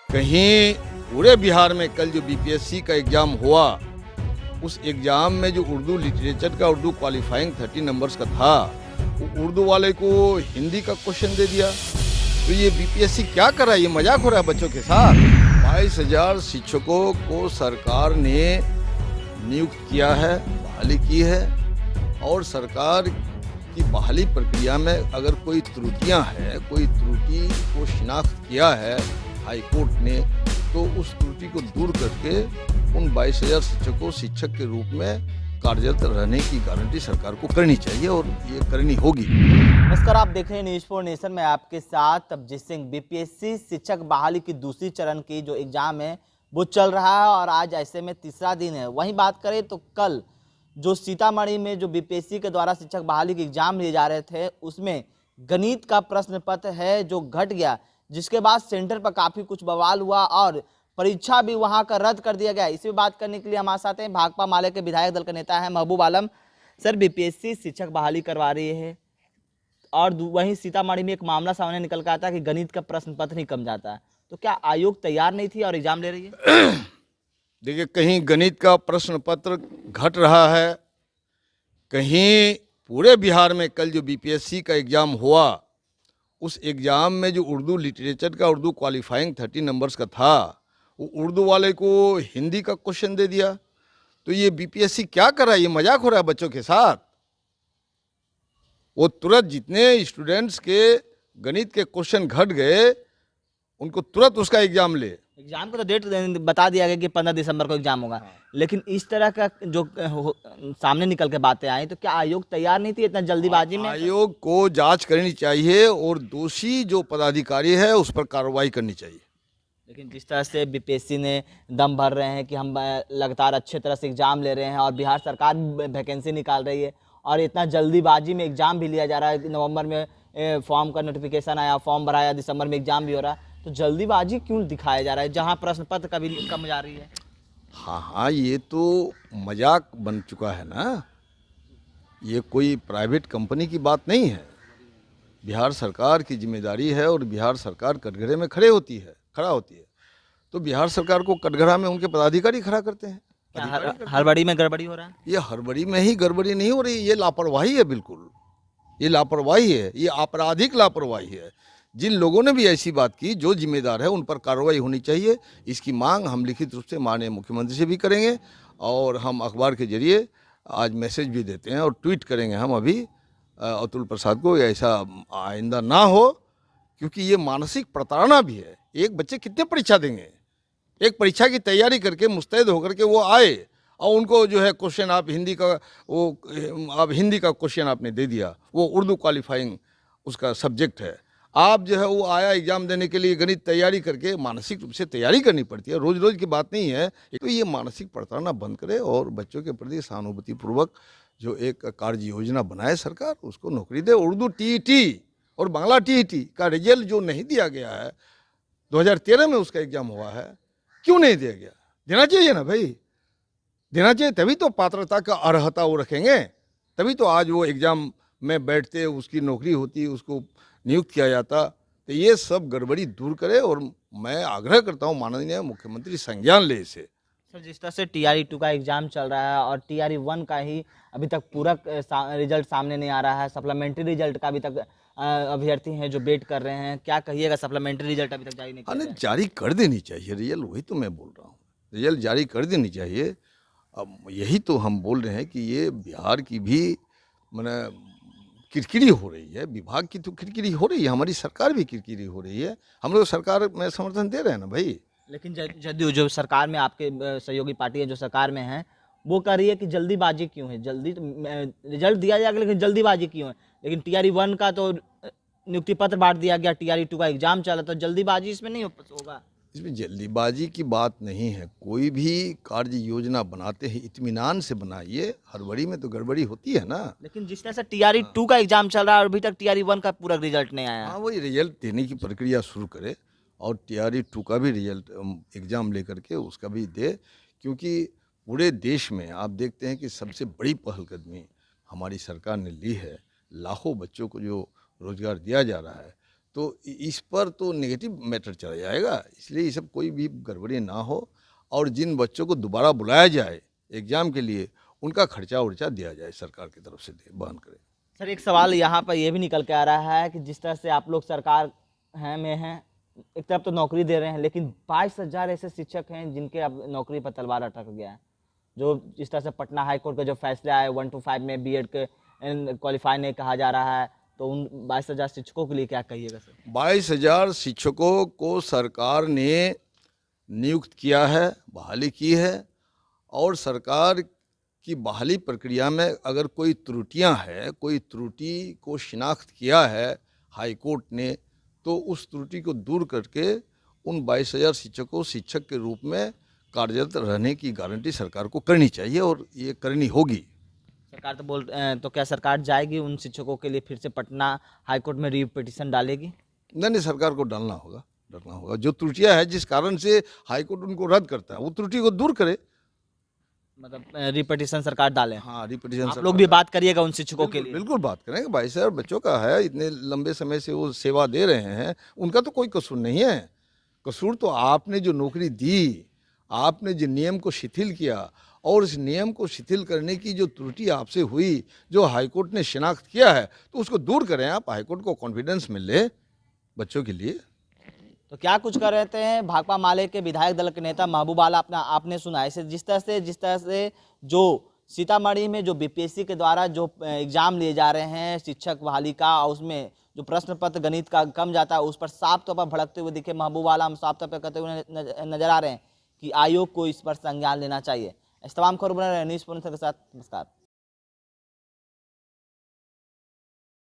कहीं पूरे बिहार में कल जो बीपीएससी का एग्जाम हुआ, उस एग्जाम में जो उर्दू लिटरेचर का उर्दू क्वालिफाइंग 30 नंबर्स का था, वो उर्दू वाले को हिंदी का क्वेश्चन दे दिया। तो ये बीपीएससी क्या कर रहा है? ये मजाक हो रहा है बच्चों के साथ। 22,000 शिक्षकों को सरकार ने नियुक्त किया है, बहाली की है, और सरकार की बहाली प्रक्रिया में अगर कोई त्रुटियां हैं, कोई त्रुटि को शिनाख्त किया है हाई कोर्ट ने, तो उस त्रुटि को दूर करके उन 22,000 शिक्षकों को शिक्षक के रूप में कार्यरत रहने की गारंटी सरकार को करनी चाहिए, और ये करनी होगी। नमस्कार, आप देख रहे हैं न्यूज़ फॉर नेशन में आपके साथ अभिजीत सिंह। बीपीएससी शिक्षक बहाली की दूसरी चरण की जो एग्जाम है वो चल रहा है और आज ऐसे में तीसरा दिन है। वहीं बात करें तो कल जो सीतामढ़ी में जो बीपीएससी के द्वारा शिक्षक बहाली के एग्जाम लिए जा रहे थे, उसमें गणित का प्रश्न पत्र है जो घट गया, जिसके बाद सेंटर पर काफी कुछ बवाल हुआ और परीक्षा भी वहां का रद्द कर दिया गया। इसी बात करने के लिए हमारे साथ हैं भाकपा माले के विधायक दल के नेता है महबूब आलम। सर, बीपीएससी शिक्षक बहाली करवा रही है और वहीं सीतामढ़ी में एक मामला सामने निकल कर आता है कि गणित का प्रश्न पत्र ही कम जाता है, तो क्या आयोग तैयार नहीं थी और एग्जाम ले रही है? देखिए, कहीं गणित का प्रश्न पत्र घट रहा है, कहीं पूरे बिहार में कल जो बीपीएससी का एग्जाम हुआ, उस एग्जाम में जो उर्दू लिटरेचर का उर्दू क्वालिफाइंग 30 नंबर्स का था, वो उर्दू वाले को हिंदी का क्वेश्चन दे दिया। तो ये बीपीएससी क्या कर रहा है? ये मजाक हो रहा है बच्चों के साथ। वो तुरंत जितने स्टूडेंट्स के गणित के क्वेश्चन घट गए, उनको तुरंत उसका एग्जाम ले। एग्जाम का तो डेट बता दिया गया कि 15 दिसंबर को एग्जाम होगा, लेकिन इस तरह का जो सामने निकल के बातें आई, तो क्या आयोग तैयार नहीं थी इतना जल्दीबाजी में? आयोग को जांच करनी चाहिए और दोषी जो पदाधिकारी है उस पर कार्रवाई करनी चाहिए। लेकिन जिस तरह से बीपीएससी ने दम भर रहे हैं कि हम लगातार अच्छे तरह से एग्जाम ले रहे हैं और बिहार सरकार वैकेंसी निकाल रही है और इतना जल्दीबाजी में एग्जाम भी लिया जा रहा है, नवंबर में फॉर्म का नोटिफिकेशन आया, फॉर्म भराया, दिसंबर में एग्जाम भी हो रहा है, तो जल्दीबाजी क्यों दिखाया जा रहा है जहां प्रश्न पत्र का भी कम जा रही है? हाँ, ये तो मजाक बन चुका है ना। ये कोई प्राइवेट कंपनी की बात नहीं है। बिहार सरकार की जिम्मेदारी है और बिहार सरकार कटघरे में खड़ा होती है। तो बिहार सरकार को कटघरा में उनके पदाधिकारी खड़ा करते हैं। क्या हड़बड़ी में गड़बड़ी हो रहा है? ये हड़बड़ी में ही गड़बड़ी नहीं हो रही, ये लापरवाही है, बिल्कुल ये लापरवाही है, ये आपराधिक लापरवाही है। जिन लोगों ने भी ऐसी बात की, जो जिम्मेदार है, उन पर कार्रवाई होनी चाहिए। इसकी मांग हम लिखित रूप से माननीय मुख्यमंत्री से भी करेंगे और हम अखबार के जरिए आज मैसेज भी देते हैं और ट्वीट करेंगे हम अभी अतुल प्रसाद को, ऐसा आइंदा ना हो, क्योंकि ये मानसिक प्रताड़ना भी है। एक बच्चे कितने परीक्षा देंगे? एक परीक्षा की तैयारी करके मुस्तैद होकर के वो आए और उनको जो है क्वेश्चन आप हिंदी का क्वेश्चन आपने दे दिया, वो उर्दू क्वालिफाइंग उसका सब्जेक्ट है। आप जो है वो आया एग्जाम देने के लिए गणित तैयारी करके, मानसिक रूप से तैयारी करनी पड़ती है, रोज रोज की बात नहीं है। तो ये मानसिक प्रताड़ना बंद करे और बच्चों के प्रति सहानुभूतिपूर्वक जो एक कार्य योजना बनाए सरकार, उसको नौकरी दे। उर्दू टीईटी और बांग्ला टीईटी का रिजल्ट जो नहीं दिया गया है, 2013 में उसका एग्जाम हुआ है, क्यों नहीं दिया गया? देना चाहिए ना भाई, देना चाहिए, तभी तो पात्रता का अर्हता वो रखेंगे, तभी तो आज वो एग्जाम में बैठते, उसकी नौकरी होती, उसको नियुक्त किया जाता। तो ये सब गड़बड़ी दूर करे और मैं आग्रह करता हूँ माननीय मुख्यमंत्री संज्ञान ले इसे। सर, जिस तरह से TRE 2 का एग्जाम चल रहा है और TRE 1 का ही अभी तक पूरा रिजल्ट सामने नहीं आ रहा है, सप्लीमेंट्री रिजल्ट का अभी तक अभ्यर्थी हैं जो वेट कर रहे हैं, क्या कहिएगा? सप्लीमेंट्री रिजल्ट अभी तक जारी नहीं किया? जारी कर देनी चाहिए रिजल्ट, वही तो मैं बोल रहा हूँ, रिजल्ट जारी कर देनी चाहिए। अब यही तो हम बोल रहे हैं कि ये बिहार की भी मैंने किरकिरी हो रही है, विभाग की तो किरकिरी हो रही है, हमारी सरकार भी किरकिरी हो रही है। हम लोग सरकार में समर्थन दे रहे हैं ना भाई। लेकिन जदयू जो सरकार में आपके सहयोगी पार्टी है जो सरकार में है, वो कह रही है कि जल्दीबाजी क्यों है? जल्दी तो रिजल्ट दिया जाएगा, लेकिन जल्दीबाजी क्यों है? लेकिन TRE 1 का तो नियुक्ति पत्र बांट दिया गया, TRE 2 का एग्जाम चला, तो जल्दीबाजी इसमें नहीं होगा? इसमें जल्दीबाजी की बात नहीं है। कोई भी कार्य योजना बनाते हैं इत्मीनान से बनाइए, हड़बड़ी में तो गड़बड़ी होती है ना। लेकिन जिस तरह से TRE 2 का एग्जाम चल रहा है और अभी तक TRE 1 का पूरा रिजल्ट नहीं आया। हाँ, वही रिजल्ट देने की प्रक्रिया शुरू करे और TRE 2 का भी रिजल्ट एग्जाम लेकर के उसका भी दे, क्योंकि पूरे देश में आप देखते हैं कि सबसे बड़ी पहलकदमी हमारी सरकार ने ली है। लाखों बच्चों को जो रोजगार दिया जा रहा है, तो इस पर तो नेगेटिव मैटर चला जाएगा। इसलिए ये सब कोई भी गड़बड़ी ना हो, और जिन बच्चों को दोबारा बुलाया जाए एग्ज़ाम के लिए, उनका खर्चा उर्चा दिया जाए, सरकार की तरफ से बहन करे। सर एक सवाल यहाँ पर ये भी निकल के आ रहा है कि जिस तरह से आप लोग सरकार हैं, एक तरफ तो नौकरी दे रहे हैं, लेकिन 22,000 ऐसे शिक्षक हैं जिनके अब नौकरी पर तलवार अटक गया है। जो जिस तरह से पटना हाई कोर्ट का जो फैसला है 1 to 5 में बीएड के क्वालिफाई नहीं कहा जा रहा है, तो उन 22,000 शिक्षकों के लिए क्या कहिएगा सर? 22,000 शिक्षकों को सरकार ने नियुक्त किया है, बहाली की है, और सरकार की बहाली प्रक्रिया में अगर कोई त्रुटियां है, कोई त्रुटि को शिनाख्त किया है हाई कोर्ट ने, तो उस त्रुटि को दूर करके उन 22,000 शिक्षकों को शिक्षक के रूप में कार्यरत रहने की गारंटी सरकार को करनी चाहिए, और ये करनी होगी। सरकार तो क्या सरकार जाएगी उन शिक्षकों के लिए फिर से पटना हाई कोर्ट में रीव पिटीशन डालेगी? नहीं, सरकार को डालना होगा। जो त्रुटियां हैं जिस कारण से हाई कोर्ट उनको रद्द करता है, वो त्रुटि को दूर करे। मतलब रिपीटिशन सरकार डालें। हाँ, रिपीटिशन आप लोग भी बात करिएगा उन शिक्षकों के लिए। बिल्कुल बात करेंगे। 22,000 बच्चों का है, इतने लंबे समय से वो सेवा दे रहे हैं, उनका तो कोई कसूर नहीं है। कसूर तो आपने जो नौकरी दी, आपने जो नियम को शिथिल किया, और इस नियम को शिथिल करने की जो त्रुटि आपसे हुई, जो हाईकोर्ट ने शिनाख्त किया है, तो उसको दूर करें आप। हाईकोर्ट को कॉन्फिडेंस मिले बच्चों के लिए। तो क्या कुछ कर रहे थे भाकपा माले के विधायक दल के नेता महबूब आला, आपने सुना ऐसे जिस तरह से जो सीतामढ़ी में जो बीपीएससी के द्वारा जो एग्जाम लिए जा रहे हैं शिक्षक बहाली का, उसमें जो प्रश्न पत्र गणित का कम जाता है, उस पर साफ तौर पर भड़कते हुए दिखे महबूब आला। हम साफ तौर पर कहते हुए नजर आ रहे हैं कि आयोग को इस पर संज्ञान लेना चाहिए। इस तमाम खबरों न्यूज़ के साथ नमस्कार।